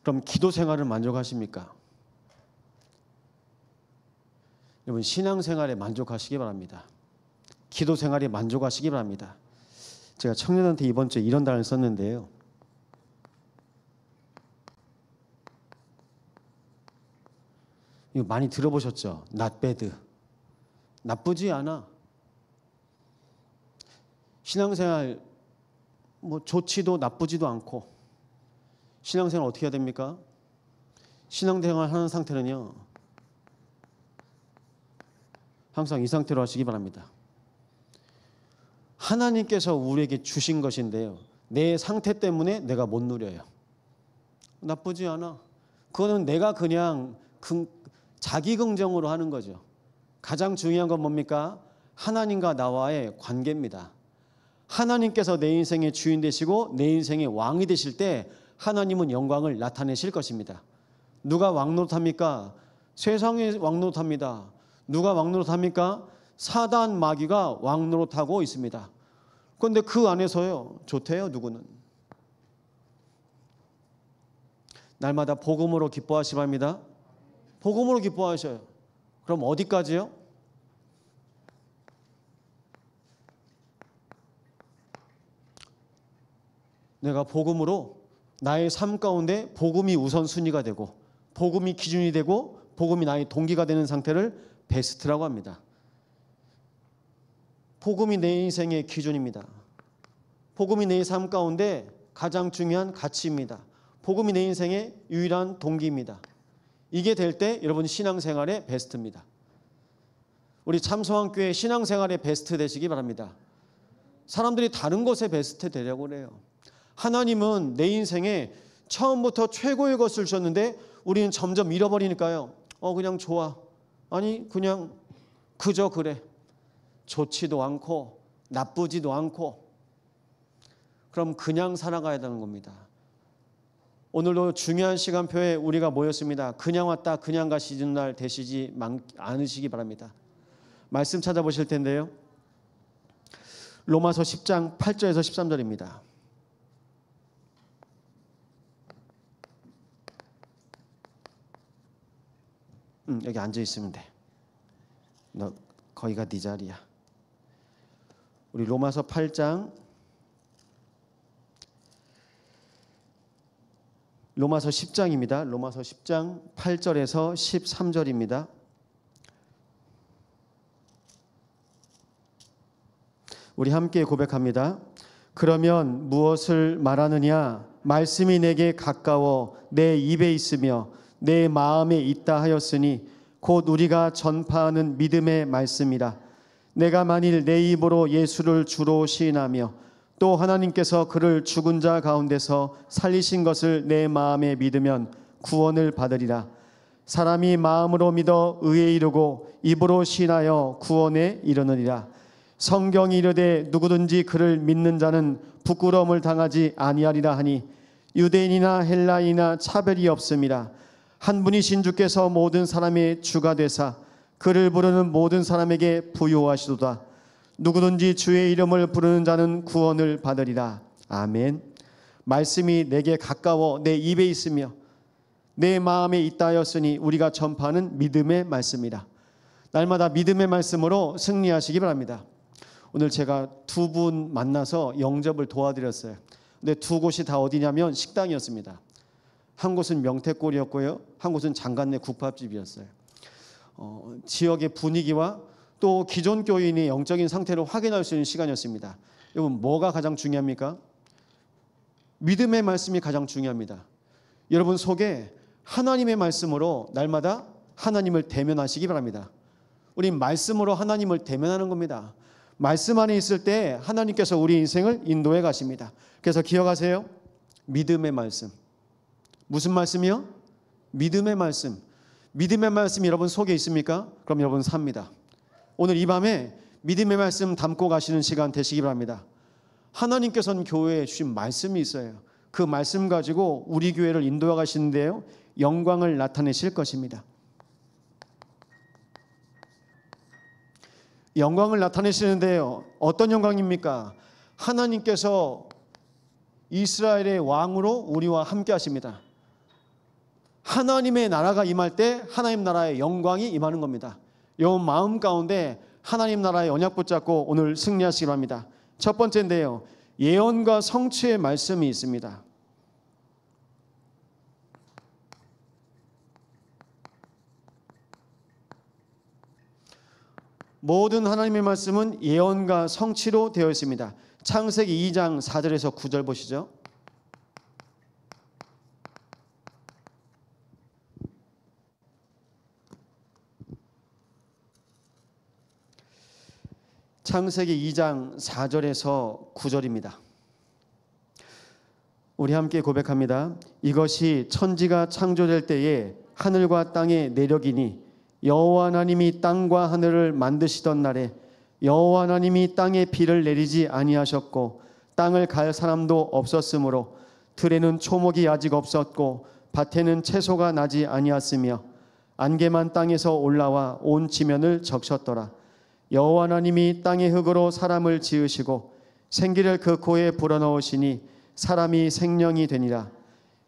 그럼 기도 생활을 만족하십니까? 여러분, 신앙생활에 만족하시기 바랍니다. 기도 생활에 만족하시기 바랍니다. 제가 청년한테 이번 주에 이런 단어를 썼는데요. 이거 많이 들어보셨죠? Not bad. 나쁘지 않아. 신앙생활 좋지도 나쁘지도 않고. 신앙생활 어떻게 해야 됩니까? 신앙생활 하는 상태는요, 항상 이 상태로 하시기 바랍니다. 하나님께서 우리에게 주신 것인데요, 내 상태 때문에 내가 못 누려요. 나쁘지 않아. 그거는 내가 그냥 자기 긍정으로 하는 거죠. 가장 중요한 건 뭡니까? 하나님과 나와의 관계입니다. 하나님께서 내 인생의 주인 되시고 내 인생의 왕이 되실 때 하나님은 영광을 나타내실 것입니다. 누가 왕노릇합니까? 세상이 왕노릇합니다. 누가 왕노릇합니까? 사단 마귀가 왕노릇하고 있습니다. 그런데 그 안에서요, 좋대요. 누구는 날마다 복음으로 기뻐하시 바랍니다. 복음으로 기뻐하셔요. 그럼 어디까지요? 내가 복음으로 나의 삶 가운데 복음이 우선순위가 되고 복음이 기준이 되고 복음이 나의 동기가 되는 상태를 베스트라고 합니다. 복음이 내 인생의 기준입니다. 복음이 내 삶 가운데 가장 중요한 가치입니다. 복음이 내 인생의 유일한 동기입니다. 이게 될 때 여러분 신앙생활의 베스트입니다. 우리 참소환교회 신앙생활의 베스트 되시기 바랍니다. 사람들이 다른 것에 베스트 되려고 그래요. 하나님은 내 인생에 처음부터 최고의 것을 주셨는데 우리는 점점 잃어버리니까요. 그냥 좋아. 아니 그냥 그저 그래. 좋지도 않고 나쁘지도 않고. 그럼 그냥 살아가야 되는 겁니다. 오늘도 중요한 시간표에 우리가 모였습니다. 그냥 왔다 그냥 가시는 날 되시지 않으시기 바랍니다. 말씀 찾아보실 텐데요, 로마서 10장 8절에서 13절입니다. 여기 앉아 있으면 돼. 너 거기가 네 자리야. 우리 로마서 8장, 로마서 10장입니다. 로마서 10장 8절에서 13절입니다. 우리 함께 고백합니다. 그러면 무엇을 말하느냐? 말씀이 내게 가까워 내 입에 있으며 내 마음에 있다 하였으니 곧 우리가 전파하는 믿음의 말씀이라. 내가 만일 내 입으로 예수를 주로 시인하며 또 하나님께서 그를 죽은 자 가운데서 살리신 것을 내 마음에 믿으면 구원을 받으리라. 사람이 마음으로 믿어 의에 이르고 입으로 시인하여 구원에 이르느니라. 성경이 이르되 누구든지 그를 믿는 자는 부끄러움을 당하지 아니하리라 하니 유대인이나 헬라인이나 차별이 없음이라. 한 분이신 주께서 모든 사람의 주가 되사 그를 부르는 모든 사람에게 부요하시도다. 누구든지 주의 이름을 부르는 자는 구원을 받으리라. 아멘. 말씀이 내게 가까워 내 입에 있으며 내 마음에 있다 하였으니 우리가 전파하는 믿음의 말씀이라. 날마다 믿음의 말씀으로 승리하시기 바랍니다. 오늘 제가 두 분 만나서 영접을 도와드렸어요. 근데 두 곳이 다 어디냐면 식당이었습니다. 한 곳은 명태골이었고요, 한 곳은 장간내 국밥집이었어요. 지역의 분위기와 또 기존 교인의 영적인 상태를 확인할 수 있는 시간이었습니다. 여러분, 뭐가 가장 중요합니까? 믿음의 말씀이 가장 중요합니다. 여러분 속에 하나님의 말씀으로 날마다 하나님을 대면하시기 바랍니다. 우린 말씀으로 하나님을 대면하는 겁니다. 말씀 안에 있을 때 하나님께서 우리 인생을 인도해 가십니다. 그래서 기억하세요. 믿음의 말씀. 무슨 말씀이요? 믿음의 말씀. 믿음의 말씀이 여러분 속에 있습니까? 그럼 여러분 삽니다. 오늘 이 밤에 믿음의 말씀 담고 가시는 시간 되시기 바랍니다. 하나님께서는 교회에 주신 말씀이 있어요. 그 말씀 가지고 우리 교회를 인도해 가시는데요, 영광을 나타내실 것입니다. 영광을 나타내시는데요, 어떤 영광입니까? 하나님께서 이스라엘의 왕으로 우리와 함께 하십니다. 하나님의 나라가 임할 때 하나님 나라의 영광이 임하는 겁니다. 여러분 마음 가운데 하나님 나라의 언약 붙잡고 오늘 승리하시기 바랍니다. 첫 번째인데요, 예언과 성취의 말씀이 있습니다. 모든 하나님의 말씀은 예언과 성취로 되어 있습니다. 창세기 2장 4절에서 9절 보시죠. 창세기 2장 4절에서 9절입니다. 우리 함께 고백합니다. 이것이 천지가 창조될 때에 하늘과 땅의 내력이니 여호와 하나님이 땅과 하늘을 만드시던 날에 여호와 하나님이 땅에 비를 내리지 아니하셨고 땅을 갈 사람도 없었으므로 들에는 초목이 아직 없었고 밭에는 채소가 나지 아니하였으며 안개만 땅에서 올라와 온 지면을 적셨더라. 여호와 하나님이 땅의 흙으로 사람을 지으시고 생기를 그 코에 불어넣으시니 사람이 생명이 되니라.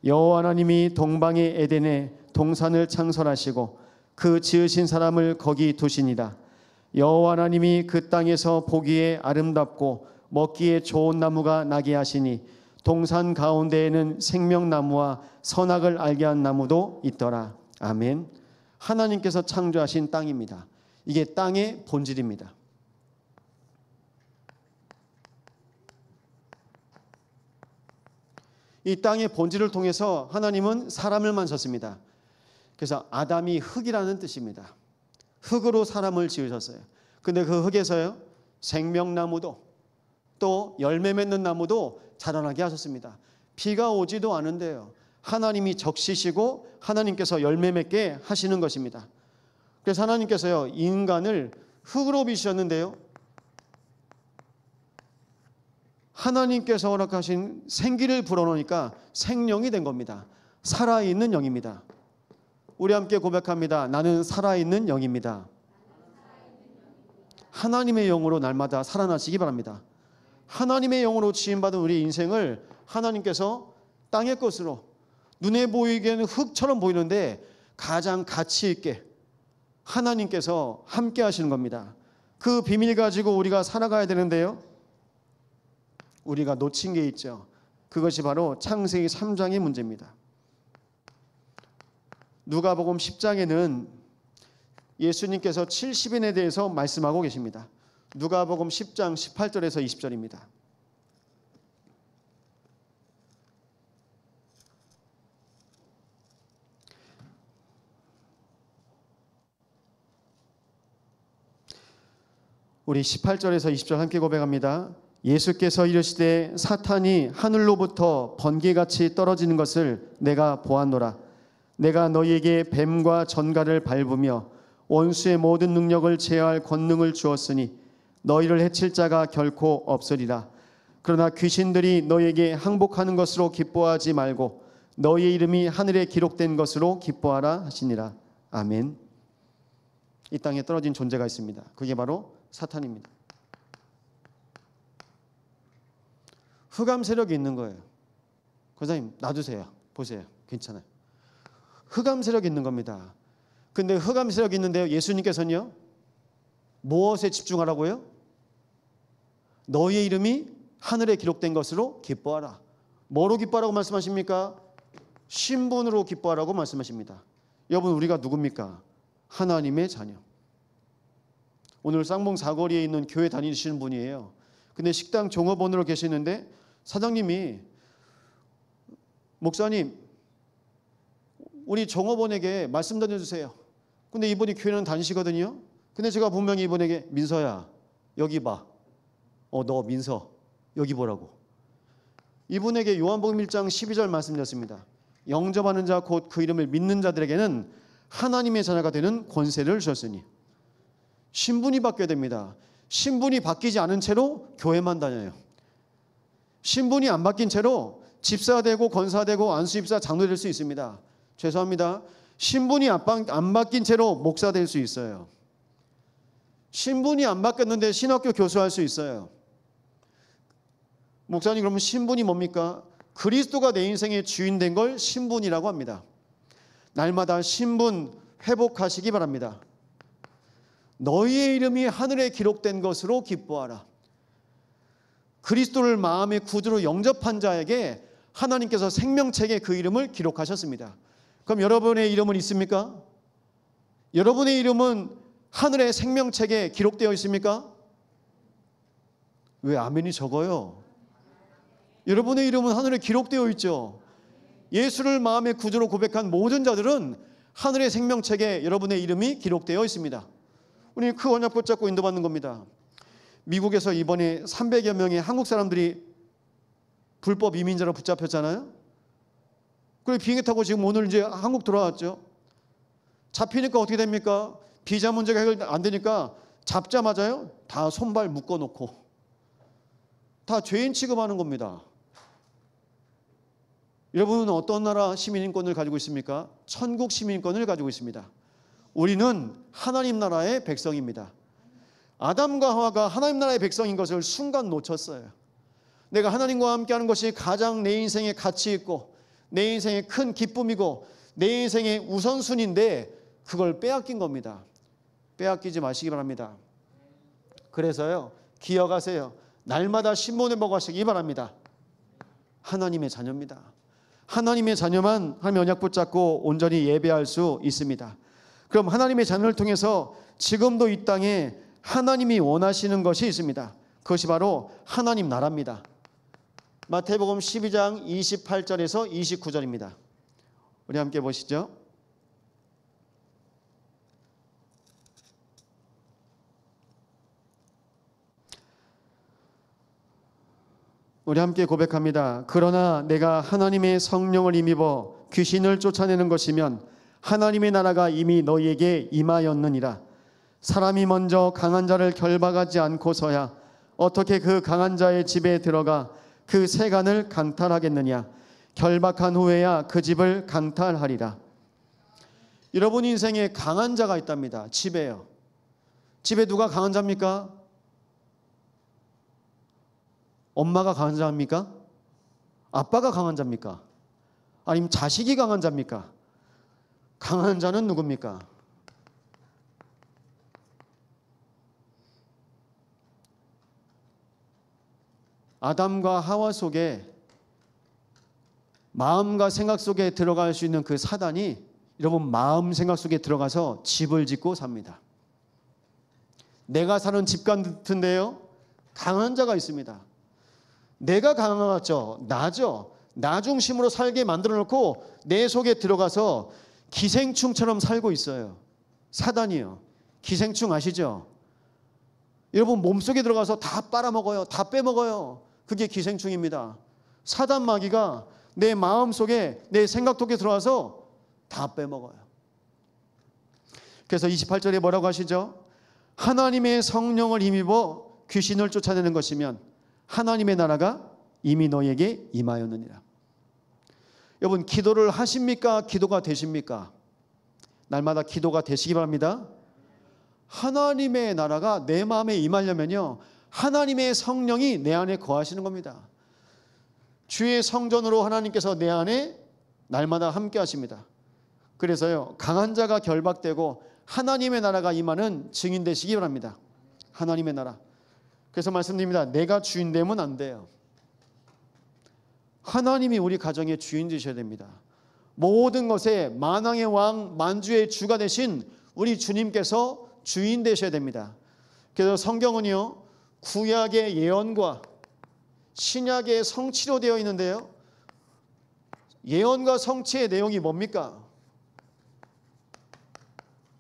여호와 하나님이 동방의 에덴에 동산을 창설하시고 그 지으신 사람을 거기 두시니라. 여호와 하나님이 그 땅에서 보기에 아름답고 먹기에 좋은 나무가 나게 하시니 동산 가운데에는 생명나무와 선악을 알게 한 나무도 있더라. 아멘. 하나님께서 창조하신 땅입니다. 이게 땅의 본질입니다. 이 땅의 본질을 통해서 하나님은 사람을 만드셨습니다. 그래서 아담이 흙이라는 뜻입니다. 흙으로 사람을 지으셨어요. 근데 그 흙에서요, 생명나무도 또 열매 맺는 나무도 자라나게 하셨습니다. 비가 오지도 않은데요, 하나님이 적시시고 하나님께서 열매 맺게 하시는 것입니다. 그래서 하나님께서요, 인간을 흙으로 빚으셨는데요, 하나님께서 허락하신 생기를 불어넣으니까 생명이 된 겁니다. 살아있는 영입니다. 우리 함께 고백합니다. 나는 살아있는 영입니다. 하나님의 영으로 날마다 살아나시기 바랍니다. 하나님의 영으로 지음받은 우리 인생을 하나님께서 땅의 것으로 눈에 보이기에는 흙처럼 보이는데 가장 가치 있게 하나님께서 함께 하시는 겁니다. 그 비밀 가지고 우리가 살아가야 되는데요, 우리가 놓친 게 있죠. 그것이 바로 창세기 3장의 문제입니다. 누가복음 10장에는 예수님께서 70인에 대해서 말씀하고 계십니다. 누가복음 10장 18절에서 20절입니다. 우리 18절에서 20절 함께 고백합니다. 예수께서 이르시되 사탄이 하늘로부터 번개같이 떨어지는 것을 내가 보았노라. 내가 너희에게 뱀과 전갈을 밟으며 원수의 모든 능력을 제어할 권능을 주었으니 너희를 해칠 자가 결코 없으리라. 그러나 귀신들이 너희에게 항복하는 것으로 기뻐하지 말고 너희의 이름이 하늘에 기록된 것으로 기뻐하라 하시니라. 아멘. 이 땅에 떨어진 존재가 있습니다. 그게 바로 사탄입니다. 흑암 세력이 있는 거예요. 권사님 놔두세요. 보세요. 괜찮아요. 흑암 세력이 있는 겁니다. 근데 흑암 세력이 있는데요, 예수님께서는요, 무엇에 집중하라고요? 너희의 이름이 하늘에 기록된 것으로 기뻐하라. 뭐로 기뻐하라고 말씀하십니까? 신분으로 기뻐하라고 말씀하십니다. 여러분, 우리가 누굽니까? 하나님의 자녀. 오늘 쌍봉 사거리에 있는 교회 다니시는 분이에요. 근데 식당 종업원으로 계시는데 사장님이, 목사님 우리 종업원에게 말씀 전해주세요. 근데 이분이 교회는 다니시거든요. 근데 제가 분명히 이분에게, 민서야 여기 봐. 너 민서 여기 보라고. 이분에게 요한복음 1장 12절 말씀드렸습니다. 영접하는 자 곧 그 이름을 믿는 자들에게는 하나님의 자녀가 되는 권세를 주셨으니. 신분이 바뀌어야 됩니다. 신분이 바뀌지 않은 채로 교회만 다녀요. 신분이 안 바뀐 채로 집사가 되고 권사가 되고 안수집사 장로 될 수 있습니다. 죄송합니다. 신분이 안 바뀐 채로 목사 될 수 있어요. 신분이 안 바뀌었는데 신학교 교수할 수 있어요. 목사님, 그러면 신분이 뭡니까? 그리스도가 내 인생의 주인 된 걸 신분이라고 합니다. 날마다 신분 회복하시기 바랍니다. 너희의 이름이 하늘에 기록된 것으로 기뻐하라. 그리스도를 마음의 구주로 영접한 자에게 하나님께서 생명책에 그 이름을 기록하셨습니다. 그럼 여러분의 이름은 있습니까? 여러분의 이름은 하늘의 생명책에 기록되어 있습니까? 왜 아멘이 적어요? 여러분의 이름은 하늘에 기록되어 있죠. 예수를 마음의 구주로 고백한 모든 자들은 하늘의 생명책에 여러분의 이름이 기록되어 있습니다. 우리 그 언약 붙잡고 인도받는 겁니다. 미국에서 이번에 300여 명의 한국 사람들이 불법 이민자로 붙잡혔잖아요. 그리고 비행기 타고 지금 오늘 이제 한국 돌아왔죠. 잡히니까 어떻게 됩니까? 비자 문제가 해결 안 되니까 잡자마자요 다 손발 묶어놓고 다 죄인 취급하는 겁니다. 여러분은 어떤 나라 시민권을 가지고 있습니까? 천국 시민권을 가지고 있습니다. 우리는 하나님 나라의 백성입니다. 아담과 하와가 하나님 나라의 백성인 것을 순간 놓쳤어요. 내가 하나님과 함께하는 것이 가장 내 인생에 가치 있고 내 인생의 큰 기쁨이고 내 인생의 우선순위인데 그걸 빼앗긴 겁니다. 빼앗기지 마시기 바랍니다. 그래서요 기억하세요. 날마다 신문을 먹으시기 바랍니다. 하나님의 자녀입니다. 하나님의 자녀만 하나님의 언약 붙잡고 온전히 예배할 수 있습니다. 그럼 하나님의 자녀를 통해서 지금도 이 땅에 하나님이 원하시는 것이 있습니다. 그것이 바로 하나님 나라입니다. 마태복음 12장 28절에서 29절입니다. 우리 함께 보시죠. 우리 함께 고백합니다. 그러나 내가 하나님의 성령을 힘입어 귀신을 쫓아내는 것이면 하나님의 나라가 이미 너희에게 임하였느니라. 사람이 먼저 강한 자를 결박하지 않고서야 어떻게 그 강한 자의 집에 들어가 그 세간을 강탈하겠느냐. 결박한 후에야 그 집을 강탈하리라. 여러분 인생에 강한 자가 있답니다. 집에요. 집에 누가 강한 자입니까? 엄마가 강한 자입니까? 아빠가 강한 자입니까? 아니면 자식이 강한 자입니까? 강한 자는 누굽니까? 아담과 하와 속에 마음과 생각 속에 들어갈 수 있는 그 사단이 여러분 마음 생각 속에 들어가서 집을 짓고 삽니다. 내가 사는 집 같은데요 강한 자가 있습니다. 내가 강하죠. 나죠. 나 중심으로 살게 만들어 놓고 내 속에 들어가서 기생충처럼 살고 있어요. 사단이요. 기생충 아시죠? 여러분 몸속에 들어가서 다 빨아먹어요. 다 빼먹어요. 그게 기생충입니다. 사단 마귀가 내 마음속에 내 생각 속에 들어와서 다 빼먹어요. 그래서 28절에 뭐라고 하시죠? 하나님의 성령을 힘입어 귀신을 쫓아내는 것이면 하나님의 나라가 이미 너에게 임하였느니라. 여러분 기도를 하십니까? 기도가 되십니까? 날마다 기도가 되시기 바랍니다. 하나님의 나라가 내 마음에 임하려면요 하나님의 성령이 내 안에 거하시는 겁니다. 주의 성전으로 하나님께서 내 안에 날마다 함께 하십니다. 그래서요 강한 자가 결박되고 하나님의 나라가 임하는 증인 되시기 바랍니다. 하나님의 나라. 그래서 말씀드립니다. 내가 주인 되면 안 돼요. 하나님이 우리 가정의 주인 되셔야 됩니다. 모든 것에 만왕의 왕 만주의 주가 되신 우리 주님께서 주인 되셔야 됩니다. 그래서 성경은요 구약의 예언과 신약의 성취로 되어 있는데요 예언과 성취의 내용이 뭡니까?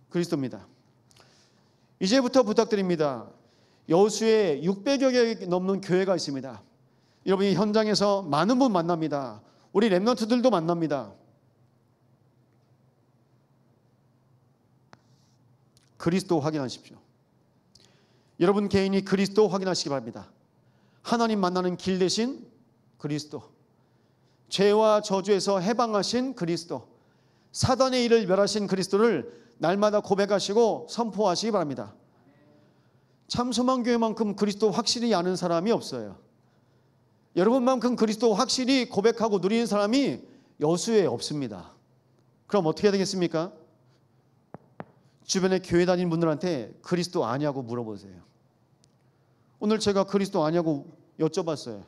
그리스도입니다. 이제부터 부탁드립니다. 여수에 600여 개 넘는 교회가 있습니다. 여러분이 현장에서 많은 분 만납니다. 우리 렘넌트들도 만납니다. 그리스도 확인하십시오. 여러분 개인이 그리스도 확인하시기 바랍니다. 하나님 만나는 길 대신 그리스도, 죄와 저주에서 해방하신 그리스도, 사단의 일을 멸하신 그리스도를 날마다 고백하시고 선포하시기 바랍니다. 참소망교회만큼 그리스도 확실히 아는 사람이 없어요. 여러분만큼 그리스도 확실히 고백하고 누리는 사람이 여수에 없습니다. 그럼 어떻게 해야 되겠습니까? 주변에 교회 다니는 분들한테 그리스도 아냐고 물어보세요. 오늘 제가 그리스도 아냐고 여쭤봤어요.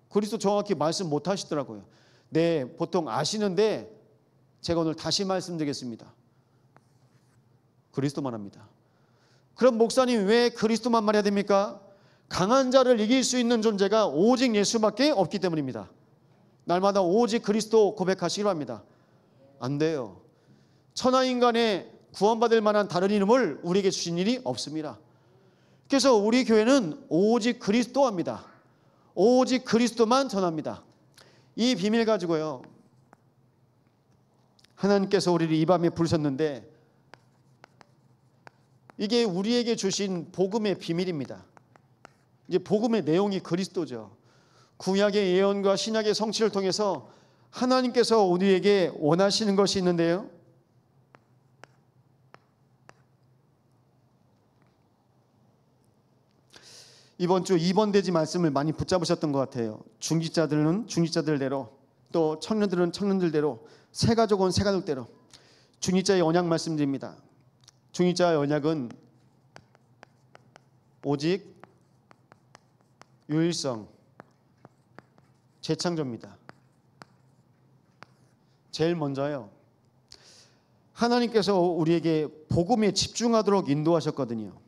그리스도 정확히 말씀 못 하시더라고요. 네, 보통 아시는데 제가 오늘 다시 말씀드리겠습니다. 그리스도만 합니다. 그럼 목사님 왜 그리스도만 말해야 됩니까? 강한 자를 이길 수 있는 존재가 오직 예수밖에 없기 때문입니다. 날마다 오직 그리스도 고백하시기 바랍니다. 안 돼요. 천하인간의 구원받을 만한 다른 이름을 우리에게 주신 일이 없습니다. 그래서 우리 교회는 오직 그리스도 합니다. 오직 그리스도만 전합니다. 이 비밀 가지고요, 하나님께서 우리를 이 밤에 부르셨는데 이게 우리에게 주신 복음의 비밀입니다. 이제 복음의 내용이 그리스도죠. 구약의 예언과 신약의 성취를 통해서 하나님께서 우리에게 원하시는 것이 있는데요, 이번 주 2번 대지 말씀을 많이 붙잡으셨던 것 같아요. 중직자들은 중직자들대로, 또 청년들은 청년들대로, 새가족은 새가족대로. 중직자의 언약 말씀드립니다. 중직자의 언약은 오직 유일성, 재창조입니다. 제일 먼저요, 하나님께서 우리에게 복음에 집중하도록 인도하셨거든요.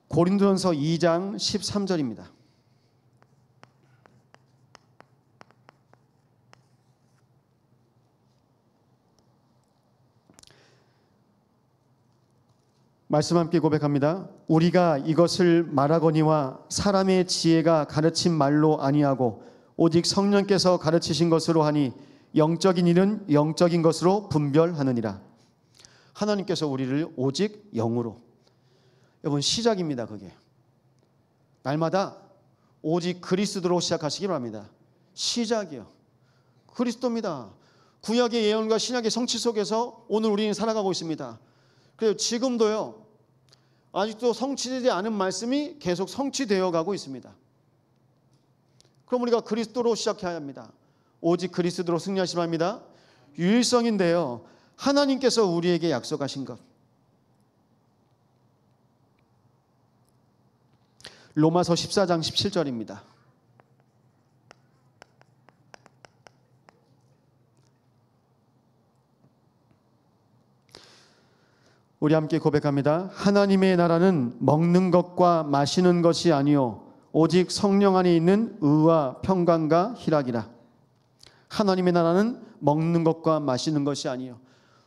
고린도전서 2장 13절입니다. 말씀 함께 고백합니다. 우리가 이것을 말하거니와 사람의 지혜가 가르친 말로 아니하고 오직 성령께서 가르치신 것으로 하니 영적인 일은 영적인 것으로 분별하느니라. 하나님께서 우리를 오직 영으로, 여러분 시작입니다. 그게 날마다 오직 그리스도로 시작하시기 바랍니다. 시작이요, 그리스도입니다. 구약의 예언과 신약의 성취 속에서 오늘 우리는 살아가고 있습니다. 그래서 지금도요, 아직도 성취되지 않은 말씀이 계속 성취되어 가고 있습니다. 그럼 우리가 그리스도로 시작해야 합니다. 오직 그리스도로 승리하시기 바랍니다. 유일성인데요, 하나님께서 우리에게 약속하신 것, 로마서 14장 17절입니다. 우리 함께 고백합니다. 하나님의 나라는 먹는 것과 마시는 것이 아니요 오직 성령 안에 있는 의와 평강과 희락이라. 하나님의 나라는 먹는 것과 마시는 것이 아니요.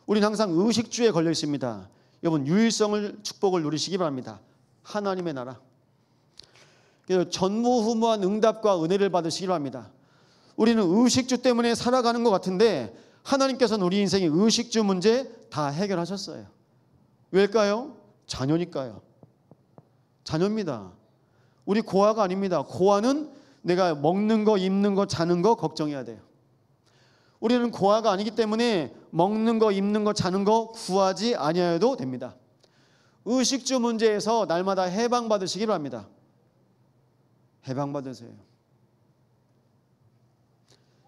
우리는 항상 의식주에 걸려 있습니다. 여러분 유일성을, 축복을 누리시기 바랍니다. 하나님의 나라. 그래서 전무후무한 응답과 은혜를 받으시기 바랍니다. 우리는 의식주 때문에 살아가는 것 같은데 하나님께서는 우리 인생의 의식주 문제 다 해결하셨어요. 왜일까요? 자녀니까요. 자녀입니다. 우리 고아가 아닙니다. 고아는 내가 먹는 거, 입는 거, 자는 거 걱정해야 돼요. 우리는 고아가 아니기 때문에 먹는 거, 입는 거, 자는 거 구하지 아니하여도 됩니다. 의식주 문제에서 날마다 해방받으시기 바랍니다. 해방받으세요.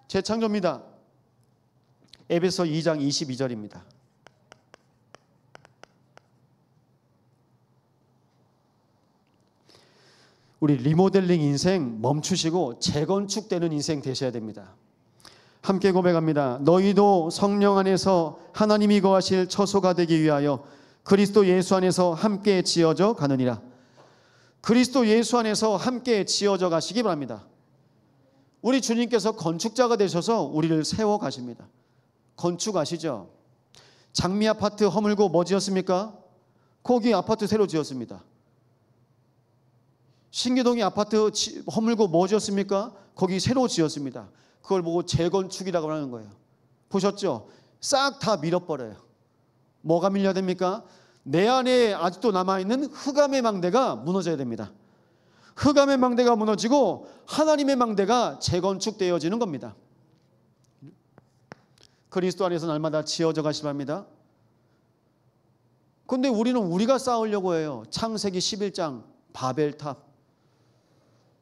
재창조입니다. 에베소 2장 22절입니다. 우리 리모델링 인생 멈추시고 재건축되는 인생 되셔야 됩니다. 함께 고백합니다. 너희도 성령 안에서 하나님이 거하실 처소가 되기 위하여 그리스도 예수 안에서 함께 지어져 가느니라. 그리스도 예수 안에서 함께 지어져 가시기 바랍니다. 우리 주님께서 건축자가 되셔서 우리를 세워 가십니다. 건축하시죠? 장미 아파트 허물고 뭐 지었습니까? 거기 아파트 새로 지었습니다. 신기동이 아파트 허물고 뭐 지었습니까? 거기 새로 지었습니다. 그걸 보고 재건축이라고 하는 거예요. 보셨죠? 싹 다 밀어버려요. 뭐가 밀려야 됩니까? 내 안에 아직도 남아있는 흑암의 망대가 무너져야 됩니다. 흑암의 망대가 무너지고 하나님의 망대가 재건축되어지는 겁니다. 그리스도 안에서 날마다 지어져 가시기 바랍니다. 그런데 우리는 우리가 쌓으려고 해요. 창세기 11장 바벨탑.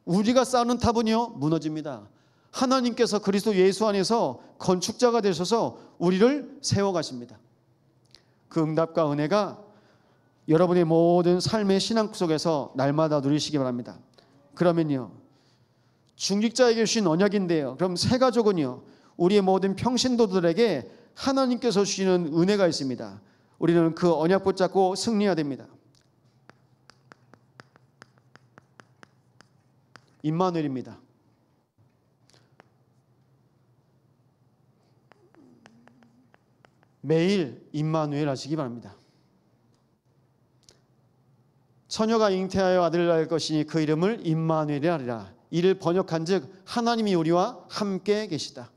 우리가 쌓는 탑은요 무너집니다. 하나님께서 그리스도 예수 안에서 건축자가 되셔서 우리를 세워가십니다. 그 응답과 은혜가 여러분의 모든 삶의 신앙 속에서 날마다 누리시기 바랍니다. 그러면요, 중직자에게 주신 언약인데요, 그럼 새 가족은요, 우리의 모든 평신도들에게 하나님께서 주시는 은혜가 있습니다. 우리는 그 언약 붙잡고 승리해야 됩니다. 임마누엘입니다. 매일 임마누엘 하시기 바랍니다. 처녀가 잉태하여 아들을 낳을 것이니 그 이름을 임마누엘이라 하리라. 이를 번역한즉 하나님이 우리와 함께 계시다.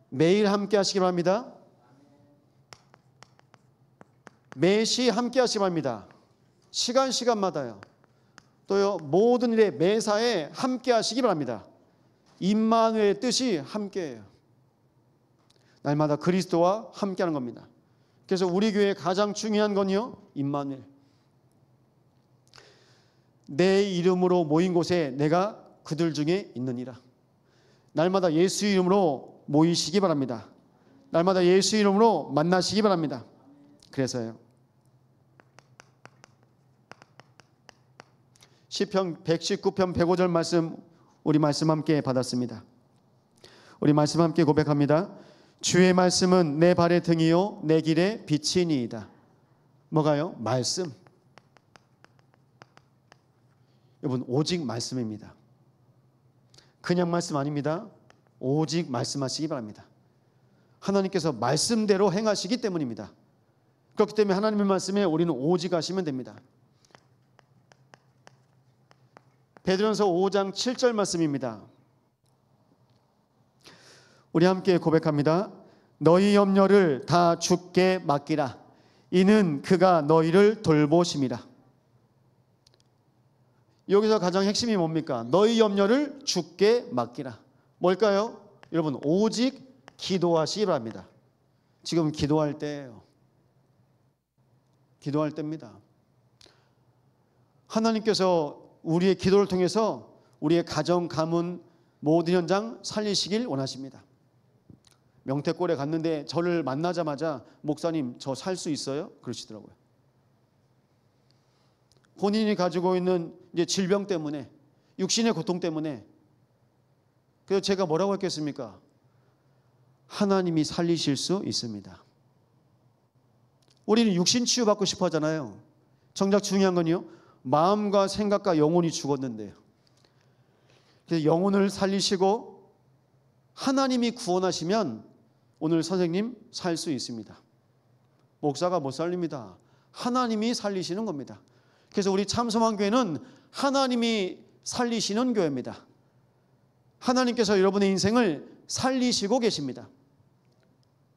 매일 함께 하시기 바랍니다. 매시 함께 하시기 바랍니다. 시간마다요. 또요, 모든 일에 매사에 함께 하시기 바랍니다. 임마누엘의 뜻이 함께예요. 날마다 그리스도와 함께하는 겁니다. 그래서 우리 교회의 가장 중요한 건요, 임마누엘. 내 이름으로 모인 곳에 내가 그들 중에 있느니라. 날마다 예수 이름으로 모이시기 바랍니다. 날마다 예수 이름으로 만나시기 바랍니다. 그래서요, 시편 119편 105절 말씀, 우리 말씀 함께 받았습니다. 우리 말씀 함께 고백합니다. 주의 말씀은 내 발의 등이요 내 길의 빛이니이다. 뭐가요? 말씀. 여러분, 오직 말씀입니다. 그냥 말씀 아닙니다. 오직 말씀하시기 바랍니다. 하나님께서 말씀대로 행하시기 때문입니다. 그렇기 때문에 하나님의 말씀에 우리는 오직 하시면 됩니다. 베드로전서 5장 7절 말씀입니다. 우리 함께 고백합니다. 너희 염려를 다 주께 맡기라. 이는 그가 너희를 돌보심이라. 여기서 가장 핵심이 뭡니까? 너희 염려를 주께 맡기라. 뭘까요? 여러분, 오직 기도하시기 바랍니다. 지금 기도할 때예요. 기도할 때입니다. 하나님께서 우리의 기도를 통해서 우리의 가정, 가문, 모든 현장 살리시길 원하십니다. 명태골에 갔는데 저를 만나자마자 목사님, 저 살 수 있어요? 그러시더라고요. 본인이 가지고 있는 이제 질병 때문에, 육신의 고통 때문에. 그래서 제가 뭐라고 했겠습니까? 하나님이 살리실 수 있습니다. 우리는 육신 치유받고 싶어 하잖아요. 정작 중요한 건요, 마음과 생각과 영혼이 죽었는데요. 그래서 영혼을 살리시고 하나님이 구원하시면 오늘 선생님 살 수 있습니다. 목사가 못 살립니다. 하나님이 살리시는 겁니다. 그래서 우리 참소망교회는 하나님이 살리시는 교회입니다. 하나님께서 여러분의 인생을 살리시고 계십니다.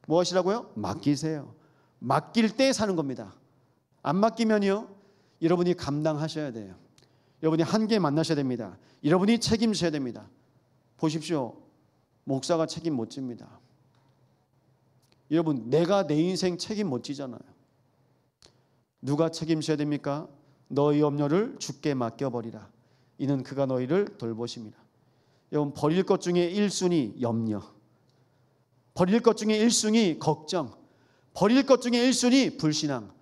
무엇이라고요? 맡기세요. 맡길 때 사는 겁니다. 안 맡기면요, 여러분이 감당하셔야 돼요. 여러분이 한계 만나셔야 됩니다. 여러분이 책임져야 됩니다. 보십시오. 목사가 책임 못 집니다. 여러분, 내가 내 인생 책임 못 지잖아요. 누가 책임져야 됩니까? 너희 염려를 주께 맡겨버리라. 이는 그가 너희를 돌보십니다. 여러분, 버릴 것 중에 1순위 염려, 버릴 것 중에 1순위 걱정, 버릴 것 중에 1순위 불신앙.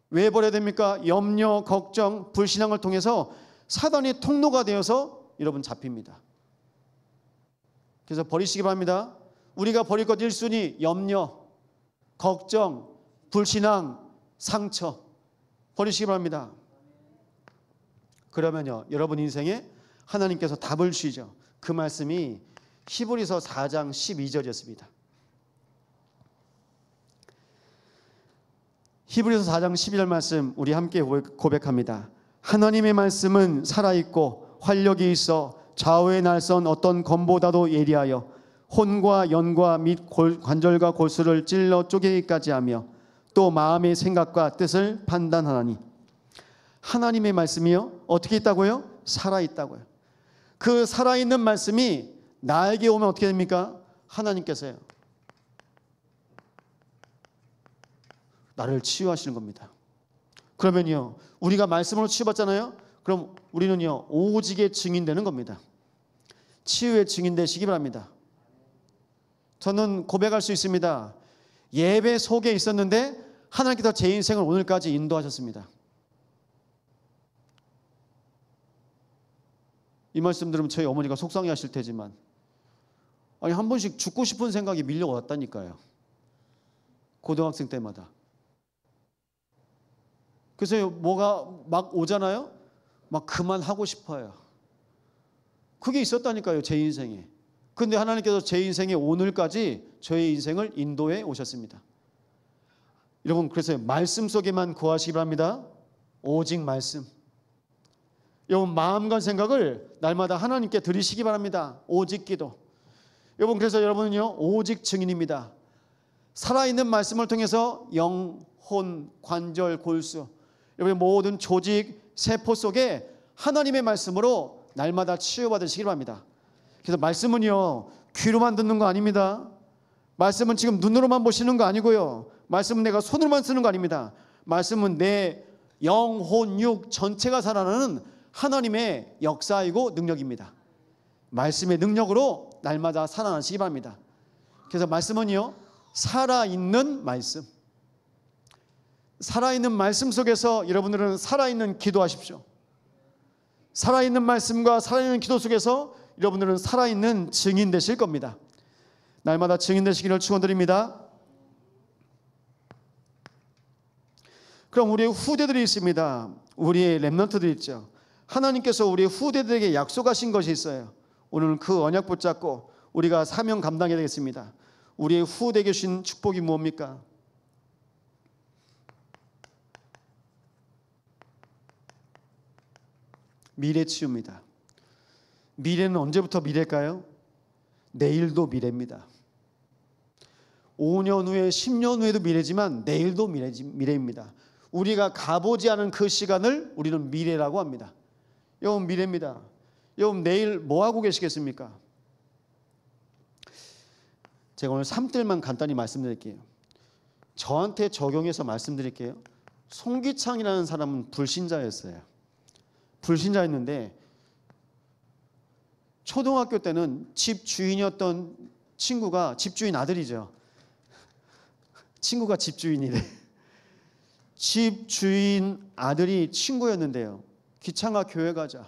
왜 버려야 됩니까? 염려, 걱정, 불신앙을 통해서 사단의 통로가 되어서 여러분 잡힙니다. 그래서 버리시기 바랍니다. 우리가 버릴 것 1순위 염려, 걱정, 불신앙, 상처 버리시기 바랍니다. 그러면요, 여러분 인생에 하나님께서 답을 주시죠. 그 말씀이 히브리서 4장 12절이었습니다. 히브리서 4장 12절 말씀 우리 함께 고백합니다. 하나님의 말씀은 살아있고 활력이 있어 좌우의 날선 어떤 검보다도 예리하여 혼과 연과 및 관절과 골수를 찔러 쪼개기까지 하며 또 마음의 생각과 뜻을 판단하나니. 하나님의 말씀이요, 어떻게 있다고요? 살아있다고요. 그 살아있는 말씀이 나에게 오면 어떻게 됩니까? 하나님께서요, 나를 치유하시는 겁니다. 그러면요, 우리가 말씀으로 치유받잖아요. 그럼 우리는요, 오직의 증인 되는 겁니다. 치유의 증인 되시기 바랍니다. 저는 고백할 수 있습니다. 예배 속에 있었는데 하나님께서 제 인생을 오늘까지 인도하셨습니다. 이 말씀 들으면 저희 어머니가 속상해 하실 테지만, 아니 한 번씩 죽고 싶은 생각이 밀려왔다니까요. 고등학생 때마다. 그래서 뭐가 막 오잖아요. 막 그만하고 싶어요. 그게 있었다니까요, 제 인생에. 근데 하나님께서 제 인생에 오늘까지 저의 인생을 인도해 오셨습니다. 여러분, 그래서 말씀 속에만 거하시기 바랍니다. 오직 말씀. 여러분, 마음과 생각을 날마다 하나님께 드리시기 바랍니다. 오직 기도. 여러분, 그래서 여러분은요, 오직 증인입니다. 살아있는 말씀을 통해서 영, 혼, 관절, 골수, 여러분의 모든 조직, 세포 속에 하나님의 말씀으로 날마다 치유받으시기 바랍니다. 그래서 말씀은요, 귀로만 듣는 거 아닙니다. 말씀은 지금 눈으로만 보시는 거 아니고요. 말씀은 내가 손으로만 쓰는 거 아닙니다. 말씀은 내 영, 혼, 육 전체가 살아나는 하나님의 역사이고 능력입니다. 말씀의 능력으로 날마다 살아나시기 바랍니다. 그래서 말씀은요, 살아있는 말씀. 살아있는 말씀 속에서 여러분들은 살아있는 기도하십시오. 살아있는 말씀과 살아있는 기도 속에서 여러분들은 살아있는 증인 되실 겁니다. 날마다 증인 되시기를 축원드립니다. 그럼 우리의 후대들이 있습니다. 우리의 렘넌트들이 있죠. 하나님께서 우리의 후대들에게 약속하신 것이 있어요. 오늘은 그 언약 붙잡고 우리가 사명 감당해야 되겠습니다. 우리의 후대에게 주신 축복이 무엇입니까? 미래 치유입니다. 미래는 언제부터 미래일까요? 내일도 미래입니다. 5년 후에 10년 후에도 미래지만 내일도 미래입니다. 우리가 가보지 않은 그 시간을 우리는 미래라고 합니다. 여러분, 미래입니다. 여러분, 내일 뭐 하고 계시겠습니까? 제가 오늘 3들만 간단히 말씀드릴게요. 저한테 적용해서 말씀드릴게요. 송기창이라는 사람은 불신자였어요. 불신자였는데 초등학교 때는 집 주인이었던 친구가, 집주인 아들이죠. 친구가 집주인이래. 집주인 아들이 친구였는데요. 기창아 교회 가자.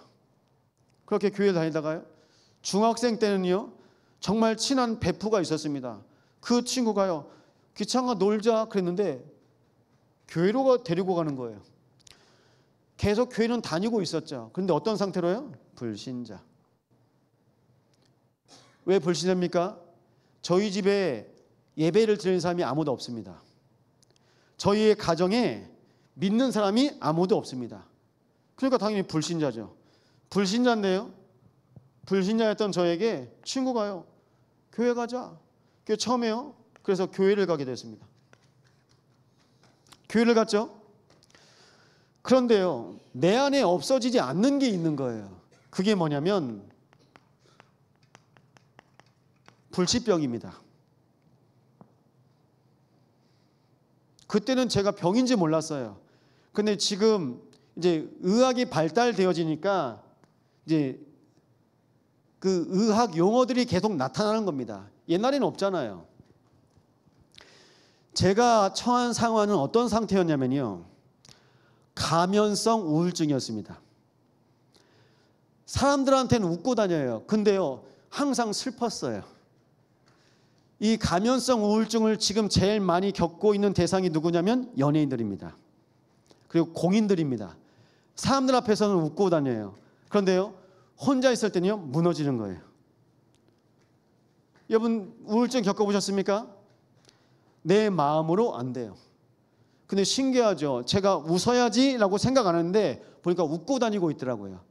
그렇게 교회 다니다가요. 중학생 때는요. 정말 친한 베프가 있었습니다. 그 친구가요. 기창아 놀자 그랬는데 교회로 데리고 가는 거예요. 계속 교회는 다니고 있었죠. 그런데 어떤 상태로요? 불신자. 왜 불신자입니까? 저희 집에 예배를 드리는 사람이 아무도 없습니다. 저희의 가정에 믿는 사람이 아무도 없습니다. 그러니까 당연히 불신자죠. 불신자인데요. 불신자였던 저에게 친구가요. 교회 가자. 그게 처음에요. 그래서 교회를 가게 됐습니다. 교회를 갔죠. 그런데요. 내 안에 없어지지 않는 게 있는 거예요. 그게 뭐냐면 불치병입니다. 그때는 제가 병인지 몰랐어요. 근데 지금 이제 의학이 발달되어지니까 이제 그 의학 용어들이 계속 나타나는 겁니다. 옛날에는 없잖아요. 제가 처한 상황은 어떤 상태였냐면요. 가면성 우울증이었습니다. 사람들한테는 웃고 다녀요. 근데요, 항상 슬펐어요. 이 가면성 우울증을 지금 제일 많이 겪고 있는 대상이 누구냐면 연예인들입니다. 그리고 공인들입니다. 사람들 앞에서는 웃고 다녀요. 그런데요, 혼자 있을 때는요, 무너지는 거예요. 여러분, 우울증 겪어보셨습니까? 내 마음으로 안 돼요. 근데 신기하죠. 제가 웃어야지라고 생각 안 했는데 보니까 웃고 다니고 있더라고요.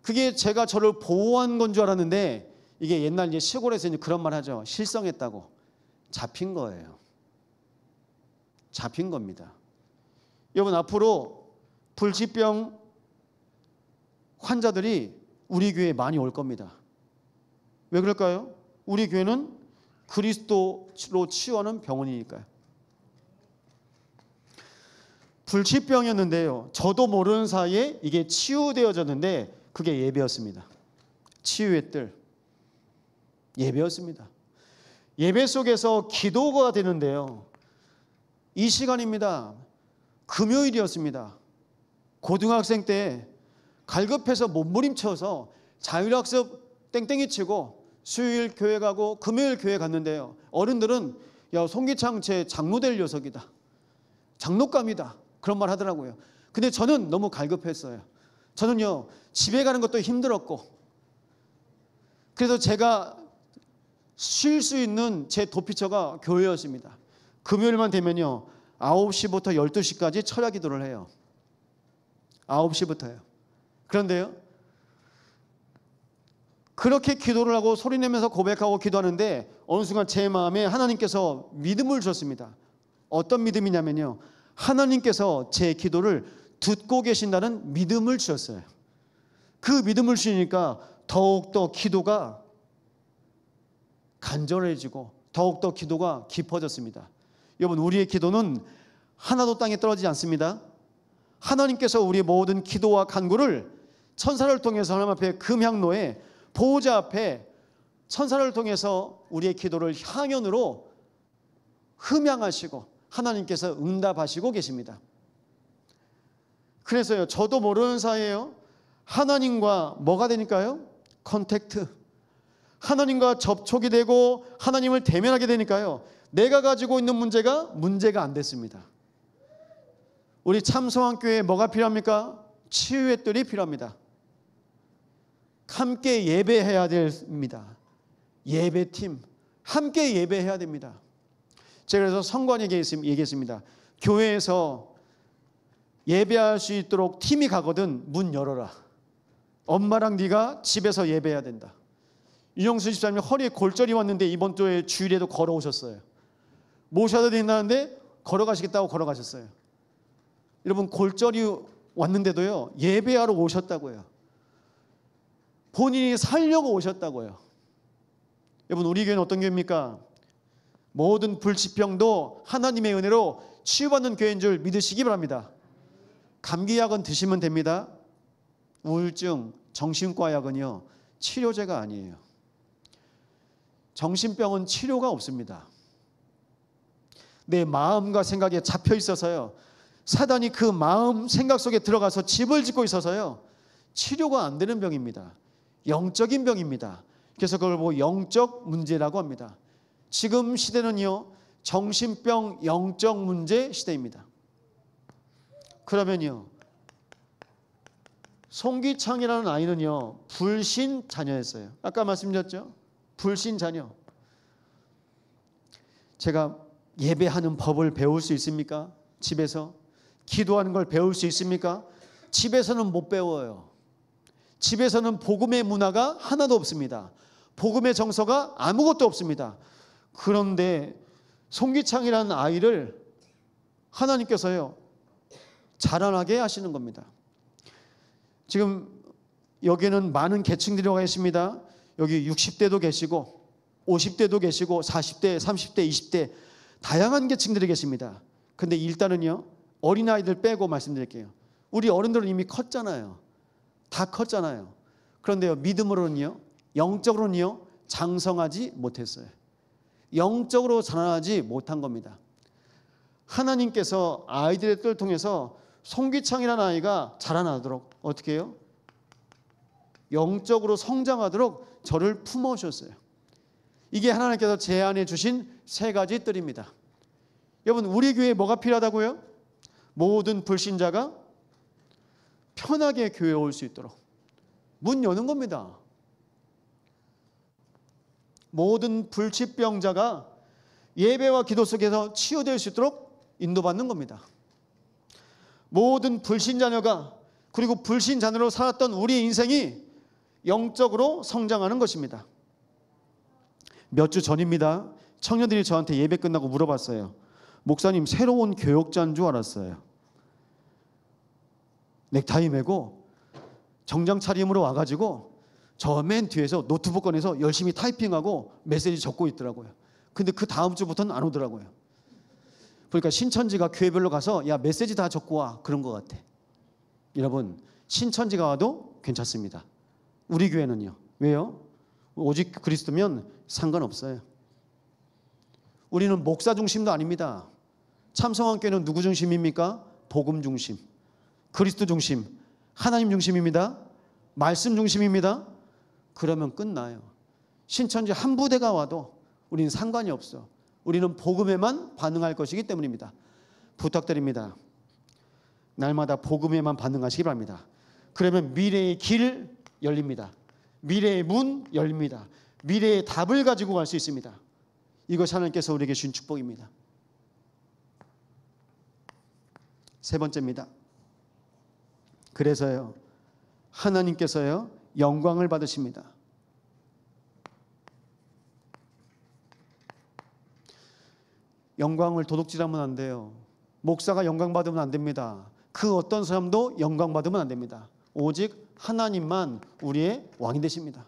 그게 제가 저를 보호한 건 줄 알았는데 이게 옛날 이제 시골에서 이제 그런 말 하죠. 실성했다고. 잡힌 거예요. 잡힌 겁니다. 여러분, 앞으로 불치병 환자들이 우리 교회에 많이 올 겁니다. 왜 그럴까요? 우리 교회는 그리스도로 치유하는 병원이니까요. 불치병이었는데요. 저도 모르는 사이에 이게 치유되어졌는데 그게 예배였습니다. 치유의 뜰, 예배였습니다. 예배 속에서 기도가 되는데요. 이 시간입니다. 금요일이었습니다. 고등학생 때 갈급해서 몸부림쳐서 자율학습 땡땡이 치고 수요일 교회 가고 금요일 교회 갔는데요. 어른들은 야, 송기창 제 장로 될 녀석이다, 장로감이다, 그런 말 하더라고요. 근데 저는 너무 갈급했어요. 저는요, 집에 가는 것도 힘들었고, 그래서 제가 쉴 수 있는 제 도피처가 교회였습니다. 금요일만 되면요, 9시부터 12시까지 철야 기도를 해요. 9시부터요. 그런데요, 그렇게 기도를 하고 소리내면서 고백하고 기도하는데 어느 순간 제 마음에 하나님께서 믿음을 주셨습니다. 어떤 믿음이냐면요, 하나님께서 제 기도를 듣고 계신다는 믿음을 주셨어요. 그 믿음을 주시니까 더욱더 기도가 간절해지고 더욱더 기도가 깊어졌습니다. 여러분, 우리의 기도는 하나도 땅에 떨어지지 않습니다. 하나님께서 우리의 모든 기도와 간구를 천사를 통해서 하나님 앞에 금향로에 보호자 앞에 천사를 통해서 우리의 기도를 향연으로 흠양하시고 하나님께서 응답하시고 계십니다. 그래서요, 저도 모르는 사이에요, 하나님과 뭐가 되니까요? 컨택트. 하나님과 접촉이 되고 하나님을 대면하게 되니까요, 내가 가지고 있는 문제가 안 됐습니다. 우리 참소환교회에 뭐가 필요합니까? 치유의 뜰이 필요합니다. 함께 예배해야 됩니다. 예배팀 함께 예배해야 됩니다. 제가 그래서 성관에게 얘기했습니다. 교회에서 예배할 수 있도록 팀이 가거든 문 열어라. 엄마랑 네가 집에서 예배해야 된다. 윤영수 집사님 허리에 골절이 왔는데 이번 주에 주일에도 걸어오셨어요. 모셔야 된다는데 걸어가시겠다고 걸어가셨어요. 여러분, 골절이 왔는데도요, 예배하러 오셨다고요. 본인이 살려고 오셨다고요. 여러분, 우리 교회는 어떤 교회입니까? 모든 불치병도 하나님의 은혜로 치유받는 교회인 줄 믿으시기 바랍니다. 감기약은 드시면 됩니다. 우울증, 정신과 약은요, 치료제가 아니에요. 정신병은 치료가 없습니다. 내 마음과 생각에 잡혀 있어서요, 사단이 그 마음 생각 속에 들어가서 집을 짓고 있어서요, 치료가 안 되는 병입니다. 영적인 병입니다. 그래서 그걸 보고 영적 문제라고 합니다. 지금 시대는요, 정신병 영적 문제 시대입니다. 그러면요, 송기창이라는 아이는요, 불신 자녀였어요. 아까 말씀드렸죠? 불신 자녀. 제가 예배하는 법을 배울 수 있습니까? 집에서 기도하는 걸 배울 수 있습니까? 집에서는 못 배워요. 집에서는 복음의 문화가 하나도 없습니다. 복음의 정서가 아무것도 없습니다. 그런데 송기창이라는 아이를 하나님께서요, 자라나게 하시는 겁니다. 지금 여기는 많은 계층들이 와 계십니다. 여기 60대도 계시고 50대도 계시고 40대, 30대, 20대 다양한 계층들이 계십니다. 근데 일단은요, 어린아이들 빼고 말씀드릴게요. 우리 어른들은 이미 컸잖아요. 다 컸잖아요. 그런데요, 믿음으로는요, 영적으로는요, 장성하지 못했어요. 영적으로 자라나지 못한 겁니다. 하나님께서 아이들의 뜰을 통해서 송기창이라는 아이가 자라나도록 어떻게 해요? 영적으로 성장하도록 저를 품어주셨어요. 이게 하나님께서 제 안에 주신 세 가지 뜰입니다. 여러분, 우리 교회에 뭐가 필요하다고요? 모든 불신자가 편하게 교회에 올 수 있도록 문 여는 겁니다. 모든 불치병자가 예배와 기도 속에서 치유될 수 있도록 인도받는 겁니다. 모든 불신자녀가, 그리고 불신자녀로 살았던 우리의 인생이 영적으로 성장하는 것입니다. 몇 주 전입니다. 청년들이 저한테 예배 끝나고 물어봤어요. 목사님, 새로운 교역자인 줄 알았어요. 넥타이 메고 정장 차림으로 와가지고 저 맨 뒤에서 노트북 꺼내서 열심히 타이핑하고 메시지 적고 있더라고요. 근데 그 다음 주부터는 안 오더라고요. 그러니까 신천지가 교회별로 가서 야, 메시지 다 적고 와, 그런 것 같아. 여러분, 신천지가 와도 괜찮습니다. 우리 교회는요, 왜요? 오직 그리스도면 상관없어요. 우리는 목사 중심도 아닙니다. 참성한교회는 누구 중심입니까? 복음 중심, 그리스도 중심, 하나님 중심입니다. 말씀 중심입니다. 그러면 끝나요. 신천지 한 부대가 와도 우리는 상관이 없어. 우리는 복음에만 반응할 것이기 때문입니다. 부탁드립니다. 날마다 복음에만 반응하시기 바랍니다. 그러면 미래의 길 열립니다. 미래의 문 열립니다. 미래의 답을 가지고 갈 수 있습니다. 이것이 하나님께서 우리에게 주신 축복입니다. 세 번째입니다. 그래서요, 하나님께서요, 영광을 받으십니다. 영광을 도둑질하면 안 돼요. 목사가 영광 받으면 안 됩니다. 그 어떤 사람도 영광 받으면 안 됩니다. 오직 하나님만 우리의 왕이 되십니다.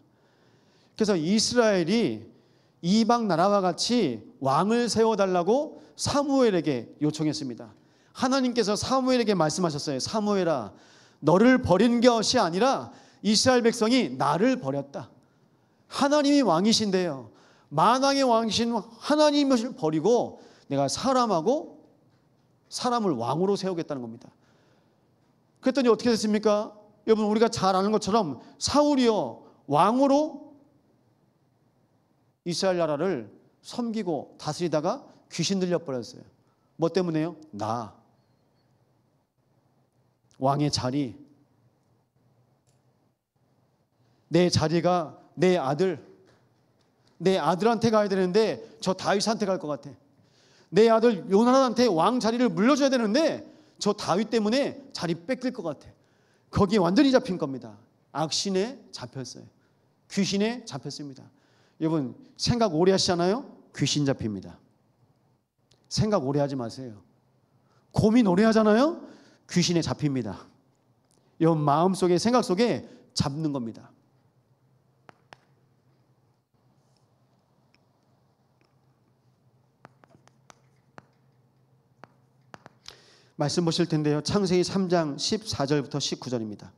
그래서 이스라엘이 이방 나라와 같이 왕을 세워달라고 사무엘에게 요청했습니다. 하나님께서 사무엘에게 말씀하셨어요. 사무엘아, 너를 버린 것이 아니라 이스라엘 백성이 나를 버렸다. 하나님이 왕이신데요, 만왕의 왕이신 하나님을 버리고 내가 사람을 왕으로 세우겠다는 겁니다. 그랬더니 어떻게 됐습니까? 여러분, 우리가 잘 아는 것처럼 사울이요, 왕으로 이스라엘 나라를 섬기고 다스리다가 귀신 들려버렸어요. 뭐 때문에요? 왕의 자리, 내 자리가 내 아들한테 가야 되는데 저 다윗한테 갈 것 같아. 내 아들 요나단한테 왕 자리를 물려줘야 되는데 저 다윗 때문에 자리 뺏길 것 같아. 거기에 완전히 잡힌 겁니다. 악신에 잡혔어요. 귀신에 잡혔습니다. 여러분, 생각 오래 하시잖아요? 귀신 잡힙니다. 생각 오래 하지 마세요. 고민 오래 하잖아요? 귀신에 잡힙니다. 여러분, 마음속에, 생각 속에 잡는 겁니다. 말씀 보실 텐데요, 창세기 3장 14절부터 19절입니다.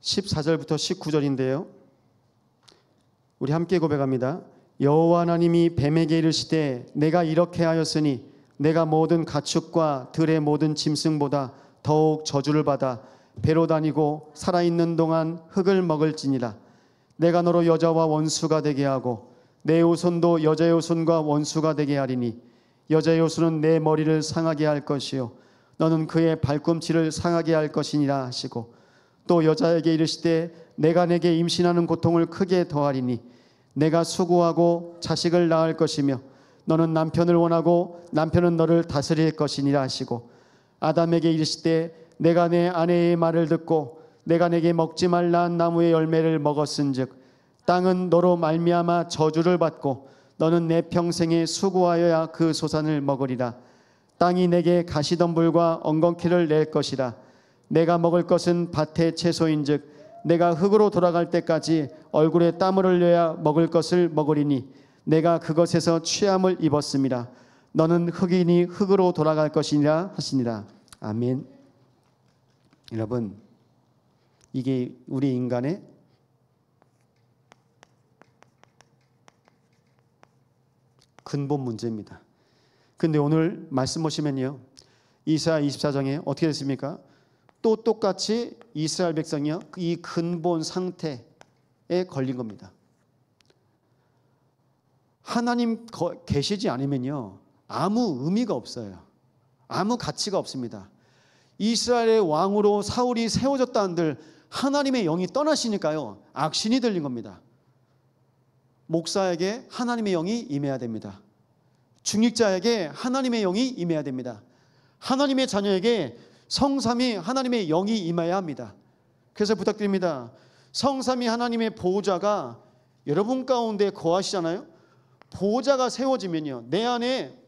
(14절부터 19절인데요) 우리 함께 고백합니다. 여호와 하나님이 뱀에게 이르시되 내가 이렇게 하였으니 내가 모든 가축과 들의 모든 짐승보다 더욱 저주를 받아 배로 다니고 살아있는 동안 흙을 먹을지니라. 내가 너로 여자와 원수가 되게 하고 내 후손도 여자의 후손과 원수가 되게 하리니 여자의 후손은 내 머리를 상하게 할 것이요 너는 그의 발꿈치를 상하게 할 것이니라 하시고, 또 여자에게 이르시되 내가 내게 임신하는 고통을 크게 더하리니 내가 수고하고 자식을 낳을 것이며 너는 남편을 원하고 남편은 너를 다스릴 것이니라 하시고, 아담에게 이르시되 내가 내 아내의 말을 듣고 내가 내게 먹지 말라 한 나무의 열매를 먹었은즉 땅은 너로 말미암아 저주를 받고 너는 내 평생에 수고하여야 그 소산을 먹으리라. 땅이 내게 가시덤불과 엉겅퀴를 낼 것이라. 내가 먹을 것은 밭의 채소인즉 내가 흙으로 돌아갈 때까지 얼굴에 땀을 흘려야 먹을 것을 먹으리니 내가 그것에서 취함을 입었음이라. 너는 흙이니 흙으로 돌아갈 것이니라 하시니라. 아멘. 여러분, 이게 우리 인간의 근본 문제입니다. 근데 오늘 말씀 보시면요, 이사야 24장에 어떻게 됐습니까? 또 똑같이 이스라엘 백성이요, 이 근본 상태에 걸린 겁니다. 하나님 계시지 않으면요 아무 의미가 없어요. 아무 가치가 없습니다. 이스라엘의 왕으로 사울이 세워졌다 한들 하나님의 영이 떠나시니까요 악신이 들린 겁니다. 목사에게 하나님의 영이 임해야 됩니다. 중직자에게 하나님의 영이 임해야 됩니다. 하나님의 자녀에게 성삼위 하나님의 영이 임해야 합니다. 그래서 부탁드립니다. 성삼위 하나님의 보호자가 여러분 가운데 거하시잖아요. 보호자가 세워지면요 내 안에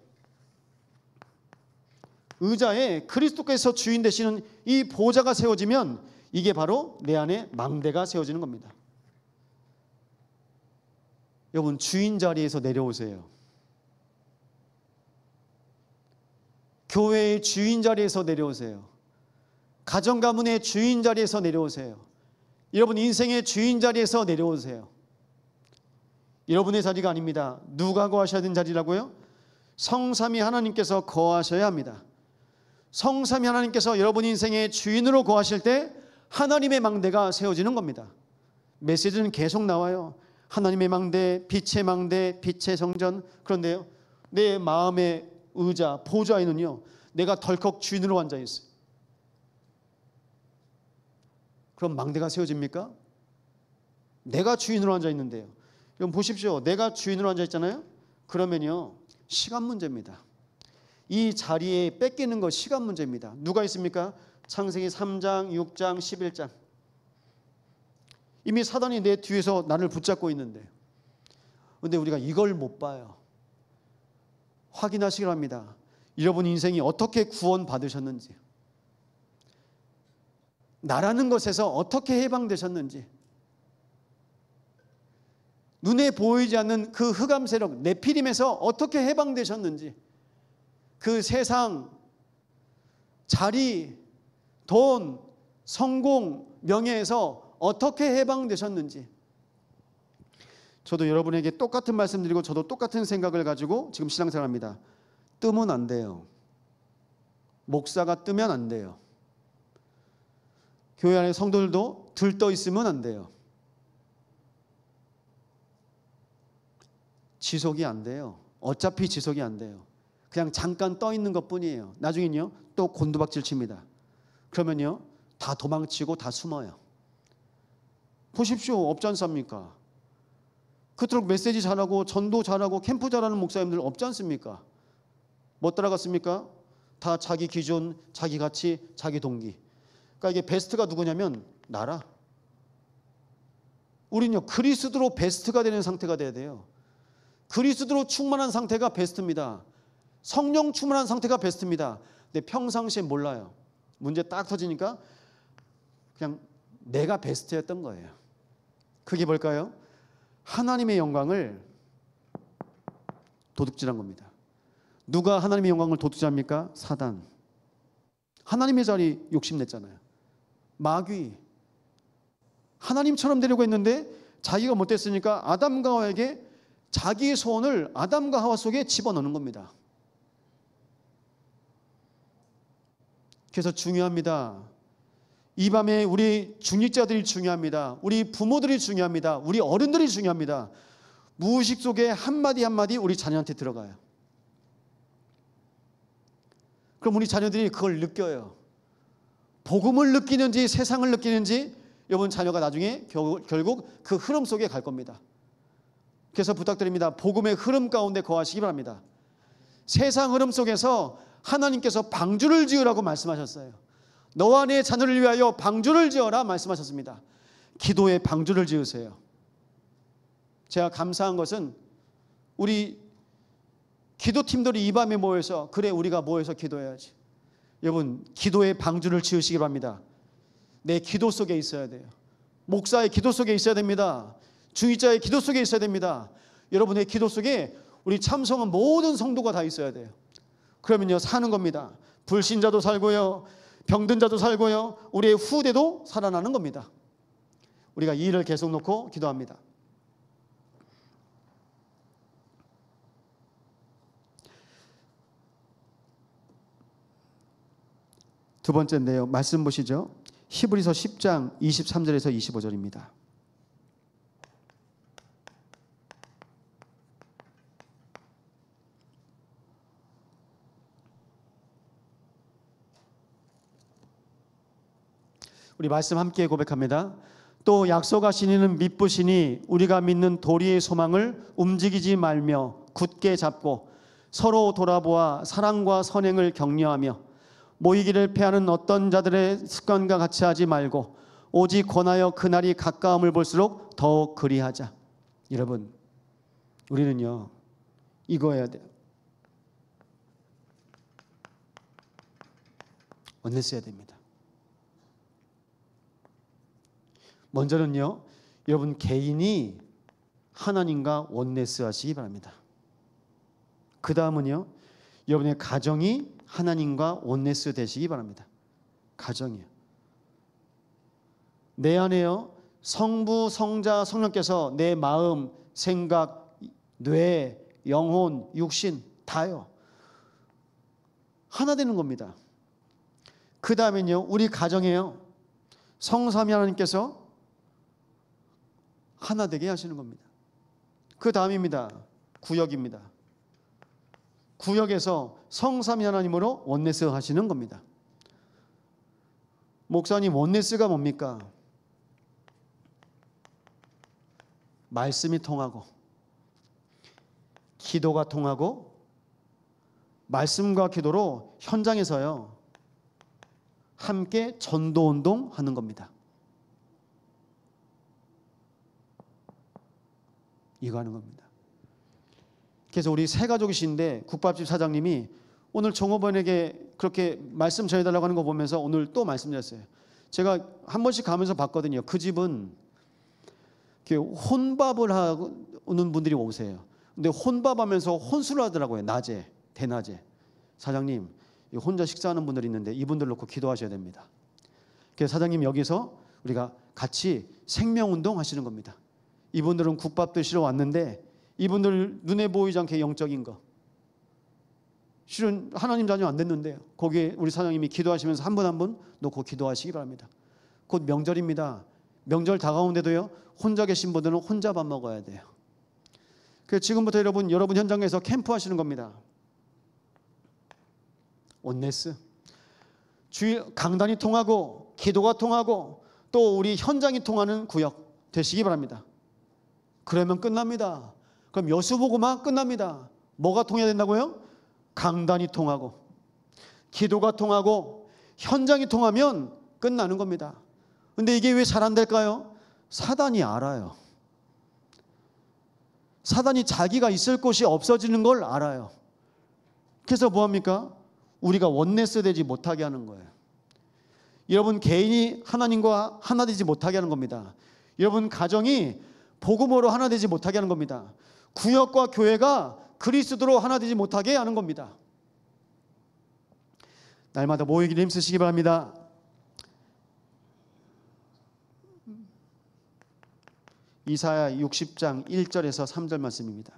의자에 그리스도께서 주인 되시는 이 보호자가 세워지면 이게 바로 내 안에 망대가 세워지는 겁니다. 여러분, 주인 자리에서 내려오세요. 교회의 주인 자리에서 내려오세요. 가정 가문의 주인 자리에서 내려오세요. 여러분 인생의 주인 자리에서 내려오세요. 여러분의 자리가 아닙니다. 누가 거하셔야 되는 자리라고요? 성삼위 하나님께서 거하셔야 합니다. 성삼위 하나님께서 여러분 인생의 주인으로 거하실 때 하나님의 망대가 세워지는 겁니다. 메시지는 계속 나와요. 하나님의 망대, 빛의 망대, 빛의 성전. 그런데요, 내 마음의 의자, 보좌에는요, 내가 덜컥 주인으로 앉아 있어요. 그럼 망대가 세워집니까? 내가 주인으로 앉아 있는데요. 여러분 보십시오. 내가 주인으로 앉아 있잖아요. 그러면요, 시간 문제입니다. 이 자리에 뺏기는 거 시간 문제입니다. 누가 있습니까? 창세기 3장, 6장, 11장. 이미 사단이 내 뒤에서 나를 붙잡고 있는데, 그런데 우리가 이걸 못 봐요. 확인하시기 바랍니다. 여러분 인생이 어떻게 구원받으셨는지, 나라는 것에서 어떻게 해방되셨는지, 눈에 보이지 않는 그 흑암 세력 네피림에서 어떻게 해방되셨는지, 그 세상, 자리, 돈, 성공, 명예에서 어떻게 해방되셨는지. 저도 여러분에게 똑같은 말씀드리고 저도 똑같은 생각을 가지고 지금 신앙생활합니다. 뜨면 안 돼요. 목사가 뜨면 안 돼요. 교회 안에 성도들도 들떠 있으면 안 돼요. 지속이 안 돼요. 어차피 지속이 안 돼요. 그냥 잠깐 떠 있는 것뿐이에요. 나중엔요 또 곤두박질 칩니다. 그러면요 다 도망치고 다 숨어요. 보십시오. 없지 않습니까? 그토록 메시지 잘하고 전도 잘하고 캠프 잘하는 목사님들 없지 않습니까? 뭐 따라갔습니까? 다 자기 기준, 자기 가치, 자기 동기. 그러니까 이게 베스트가 누구냐면 나라. 우리는요 그리스도로 베스트가 되는 상태가 돼야 돼요. 그리스도로 충만한 상태가 베스트입니다. 성령 충만한 상태가 베스트입니다. 근데 평상시에 몰라요. 문제 딱 터지니까 그냥 내가 베스트였던 거예요. 그게 뭘까요? 하나님의 영광을 도둑질한 겁니다. 누가 하나님의 영광을 도둑질합니까? 사단. 하나님의 자리 욕심냈잖아요. 마귀. 하나님처럼 되려고 했는데 자기가 못됐으니까 아담과 하와에게 자기의 소원을 아담과 하와 속에 집어넣는 겁니다. 그래서 중요합니다. 이 밤에 우리 중직자들이 중요합니다. 우리 부모들이 중요합니다. 우리 어른들이 중요합니다. 무의식 속에 한마디 한마디 우리 자녀한테 들어가요. 그럼 우리 자녀들이 그걸 느껴요. 복음을 느끼는지 세상을 느끼는지 여러분 자녀가 나중에 결국 그 흐름 속에 갈 겁니다. 그래서 부탁드립니다. 복음의 흐름 가운데 거하시기 바랍니다. 세상 흐름 속에서 하나님께서 방주를 지으라고 말씀하셨어요. 너와 내 자녀를 위하여 방주를 지어라 말씀하셨습니다. 기도에 방주를 지으세요. 제가 감사한 것은 우리 기도팀들이 이 밤에 모여서 그래 우리가 모여서 기도해야지. 여러분 기도의 방주를 지으시기 바랍니다. 내 기도 속에 있어야 돼요. 목사의 기도 속에 있어야 됩니다. 중직자의 기도 속에 있어야 됩니다. 여러분의 기도 속에 우리 참성한 모든 성도가 다 있어야 돼요. 그러면요 사는 겁니다. 불신자도 살고요, 병든 자도 살고요, 우리의 후대도 살아나는 겁니다. 우리가 이 일을 계속 놓고 기도합니다. 두 번째인데요. 말씀 보시죠. 히브리서 10장 23절에서 25절입니다. 우리 말씀 함께 고백합니다. 또 약속하신 이는 미쁘시니 우리가 믿는 도리의 소망을 움직이지 말며 굳게 잡고 서로 돌아보아 사랑과 선행을 격려하며 모이기를 패하는 어떤 자들의 습관과 같이 하지 말고 오직 권하여 그날이 가까움을 볼수록 더욱 그리하자. 여러분 우리는요 이거 해야 돼요. 원내스 해야 됩니다. 먼저는요 여러분 개인이 하나님과 원내스 하시기 바랍니다. 그 다음은요 여러분의 가정이 하나님과 원네스 되시기 바랍니다. 가정이에요. 내 안에요, 성부, 성자, 성령께서 내 마음, 생각, 뇌, 영혼, 육신 다요. 하나 되는 겁니다. 그 다음엔요, 우리 가정에요, 성삼위 하나님께서 하나 되게 하시는 겁니다. 그 다음입니다. 구역입니다. 구역에서 성삼위 하나님으로 원네스 하시는 겁니다. 목사님, 원네스가 뭡니까? 말씀이 통하고 기도가 통하고 말씀과 기도로 현장에서요 함께 전도운동 하는 겁니다. 이거 하는 겁니다. 그래서 우리 세 가족이신데 국밥집 사장님이 오늘 종업원에게 그렇게 말씀 전해달라고 하는 거 보면서 오늘 또 말씀드렸어요. 제가 한 번씩 가면서 봤거든요. 그 집은 혼밥을 하는 분들이 오세요. 근데 혼밥하면서 혼술을 하더라고요. 낮에, 대낮에. 사장님, 혼자 식사하는 분들이 있는데 이분들 놓고 기도하셔야 됩니다. 그래서 사장님, 여기서 우리가 같이 생명운동 하시는 겁니다. 이분들은 국밥 드시러 왔는데 이분들 눈에 보이지 않게 영적인 거, 실은 하나님 자녀 안 됐는데요, 거기에 우리 사장님이 기도하시면서 한 분 한 분 놓고 기도하시기 바랍니다. 곧 명절입니다. 명절 다가오는데도요, 혼자 계신 분들은 혼자 밥 먹어야 돼요. 그래서 지금부터 여러분 현장에서 캠프 하시는 겁니다. 원네스. 주일 강단이 통하고 기도가 통하고 또 우리 현장이 통하는 구역 되시기 바랍니다. 그러면 끝납니다. 그럼 여수보고만 끝납니다. 뭐가 통해야 된다고요? 강단이 통하고 기도가 통하고 현장이 통하면 끝나는 겁니다. 근데 이게 왜 잘 안 될까요? 사단이 알아요. 사단이 자기가 있을 곳이 없어지는 걸 알아요. 그래서 뭐합니까? 우리가 원네스 되지 못하게 하는 거예요. 여러분 개인이 하나님과 하나 되지 못하게 하는 겁니다. 여러분 가정이 복음으로 하나 되지 못하게 하는 겁니다. 구역과 교회가 그리스도로 하나 되지 못하게 하는 겁니다. 날마다 모이기를 힘쓰시기 바랍니다. 이사야 60장 1절에서 3절 말씀입니다.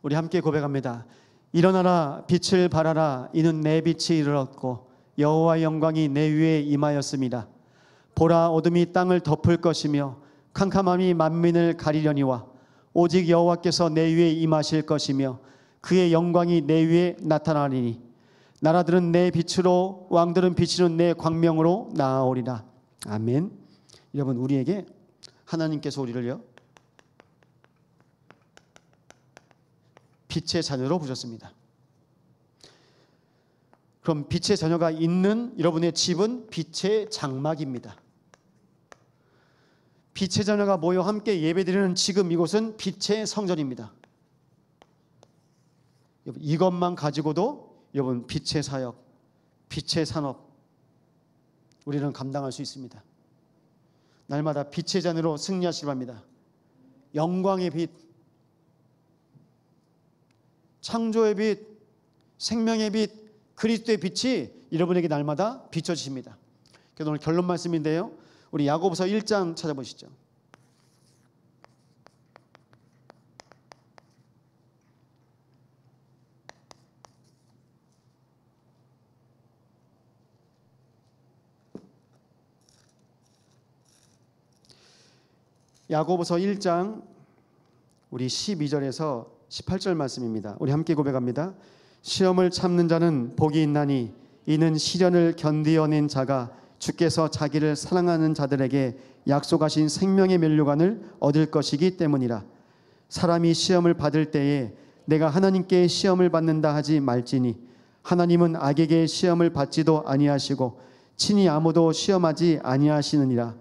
우리 함께 고백합니다. 일어나라, 빛을 발하라. 이는 내 빛이 이르렀고 여호와의 영광이 내 위에 임하였습니다. 보라, 어둠이 땅을 덮을 것이며 캄캄함이 만민을 가리려니와 오직 여호와께서 내 위에 임하실 것이며 그의 영광이 내 위에 나타나리니 나라들은 내 빛으로, 왕들은 비치는 내 광명으로 나아오리라. 아멘. 여러분, 우리에게 하나님께서 우리를요 빛의 자녀로 부르셨습니다. 그럼 빛의 자녀가 있는 여러분의 집은 빛의 장막입니다. 빛의 자녀가 모여 함께 예배드리는 지금 이곳은 빛의 성전입니다. 여러분, 이것만 가지고도 여러분 빛의 사역, 빛의 산업 우리는 감당할 수 있습니다. 날마다 빛의 자녀로 승리하시기 바랍니다. 영광의 빛, 창조의 빛, 생명의 빛, 그리스도의 빛이 여러분에게 날마다 비춰지십니다. 그래서 오늘 결론 말씀인데요, 우리 야고보서 1장 찾아보시죠. 야고보서 1장 우리 12절에서 18절 말씀입니다. 우리 함께 고백합니다. 시험을 참는 자는 복이 있나니 이는 시련을 견디어낸 자가 주께서 자기를 사랑하는 자들에게 약속하신 생명의 면류관을 얻을 것이기 때문이라. 사람이 시험을 받을 때에 내가 하나님께 시험을 받는다 하지 말지니 하나님은 악에게 시험을 받지도 아니하시고 친히 아무도 시험하지 아니하시느니라.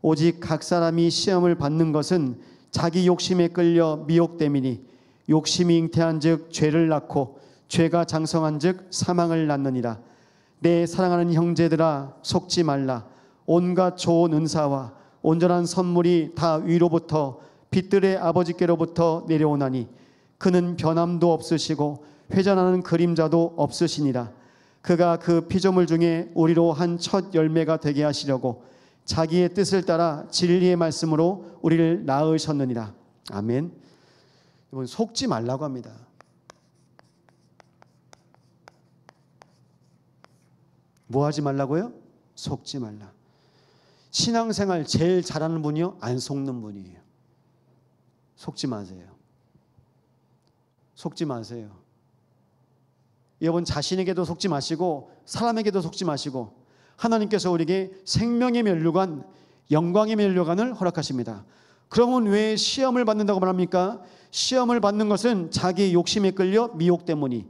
오직 각 사람이 시험을 받는 것은 자기 욕심에 끌려 미혹됨이니 욕심이 잉태한즉 죄를 낳고 죄가 장성한즉 사망을 낳느니라. 내 사랑하는 형제들아, 속지 말라. 온갖 좋은 은사와 온전한 선물이 다 위로부터 빛들의 아버지께로부터 내려오나니 그는 변함도 없으시고 회전하는 그림자도 없으시니라. 그가 그 피조물 중에 우리로 한 첫 열매가 되게 하시려고 자기의 뜻을 따라 진리의 말씀으로 우리를 낳으셨느니라. 아멘. 여러분, 속지 말라고 합니다. 뭐 하지 말라고요? 속지 말라. 신앙생활 제일 잘하는 분이요? 안 속는 분이에요. 속지 마세요. 속지 마세요. 여러분, 자신에게도 속지 마시고 사람에게도 속지 마시고 하나님께서 우리에게 생명의 면류관, 영광의 면류관을 허락하십니다. 그러면 왜 시험을 받는다고 말합니까? 시험을 받는 것은 자기의 욕심에 끌려 미혹 때문이,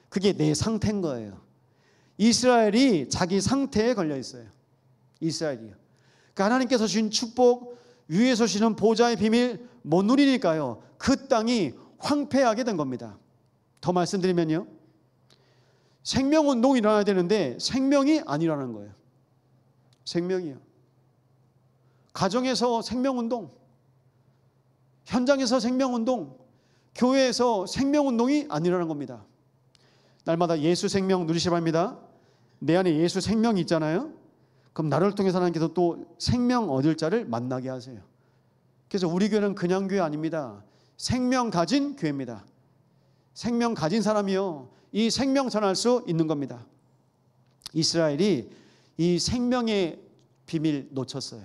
그게 내 상태인 거예요. 이스라엘이 자기 상태에 걸려 있어요. 이스라엘이요. 그러니까 하나님께서 주신 축복, 위에서 주시는 보좌의 비밀 못 누리니까요, 그 땅이 황폐하게 된 겁니다. 더 말씀드리면요, 생명운동이 일어나야 되는데 생명이 안 일어나는 거예요. 생명이요. 가정에서 생명운동, 현장에서 생명운동, 교회에서 생명운동이 안 일어나는 겁니다. 날마다 예수 생명 누리시기 바랍니다. 내 안에 예수 생명이 있잖아요. 그럼 나를 통해서 하나님께서 또 생명 얻을 자를 만나게 하세요. 그래서 우리 교회는 그냥 교회 아닙니다. 생명 가진 교회입니다. 생명 가진 사람이요, 이 생명 전할 수 있는 겁니다. 이스라엘이 이 생명의 비밀 놓쳤어요.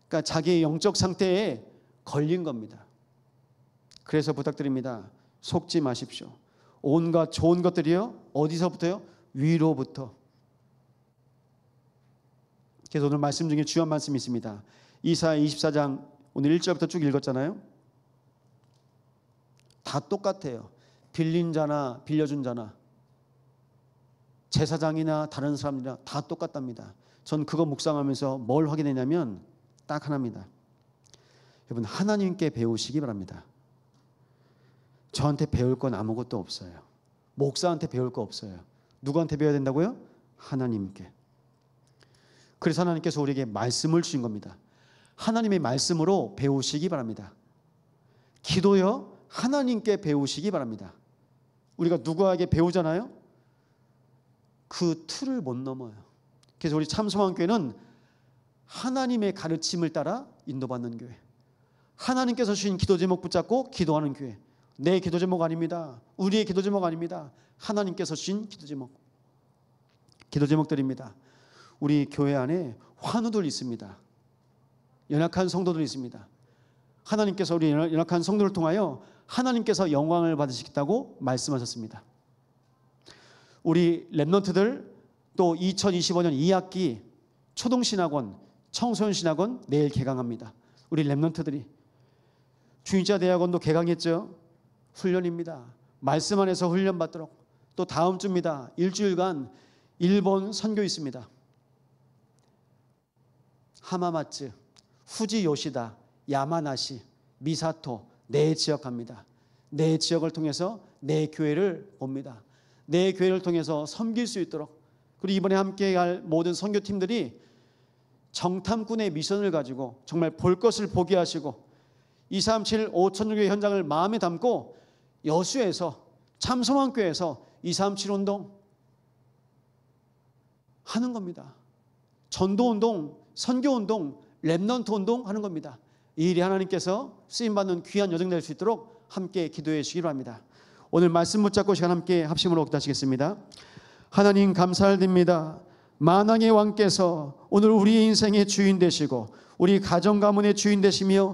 그러니까 자기의 영적 상태에 걸린 겁니다. 그래서 부탁드립니다. 속지 마십시오. 온갖 좋은 것들이요, 어디서부터요? 위로부터. 그래서 오늘 말씀 중에 중요한 말씀이 있습니다. 이사야 24장 오늘 1절부터 쭉 읽었잖아요. 다 똑같아요. 빌린 자나 빌려준 자나 제사장이나 다른 사람이나 다 똑같답니다. 전 그거 묵상하면서 뭘 확인했냐면 딱 하나입니다. 여러분, 하나님께 배우시기 바랍니다. 저한테 배울 건 아무것도 없어요. 목사한테 배울 거 없어요. 누구한테 배워야 된다고요? 하나님께. 그래서 하나님께서 우리에게 말씀을 주신 겁니다. 하나님의 말씀으로 배우시기 바랍니다. 기도요, 하나님께 배우시기 바랍니다. 우리가 누구에게 배우잖아요? 그 틀을 못 넘어요. 그래서 우리 참소망교회는 하나님의 가르침을 따라 인도받는 교회, 하나님께서 주신 기도 제목 붙잡고 기도하는 교회. 내 기도 제목 아닙니다. 우리의 기도 제목 아닙니다. 하나님께서 주신 기도 제목, 기도 제목들입니다. 우리 교회 안에 환우들 있습니다. 연약한 성도들이 있습니다. 하나님께서 우리 연약한 성도를 통하여 하나님께서 영광을 받으시겠다고 말씀하셨습니다. 우리 랩런트들 또 2025년 2학기 초등신학원, 청소년신학원 내일 개강합니다. 우리 랩런트들이 주인자 대학원도 개강했죠. 훈련입니다. 말씀 안에서 훈련받도록. 또 다음 주입니다. 일주일간 일본 선교 있습니다. 하마마츠, 후지 요시다, 야마나시, 미사토 네 지역 갑니다. 네 지역을 통해서 내 교회를 봅니다. 내 교회를 통해서 섬길 수 있도록. 그리고 이번에 함께 할 모든 선교팀들이 정탐꾼의 미션을 가지고 정말 볼 것을 보게 하시고 237 5,000교회 현장을 마음에 담고 여수에서 참소망교회에서 237 운동 하는 겁니다. 전도운동, 선교운동, 랩넌트 운동 하는 겁니다. 이 일이 하나님께서 쓰임받는 귀한 여정 될 수 있도록 함께 기도해 주시기 바랍니다. 오늘 말씀 붙잡고 시간 함께 합심으로 기도하시겠습니다. 하나님 감사드립니다. 만왕의 왕께서 오늘 우리 인생의 주인 되시고 우리 가정 가문의 주인 되시며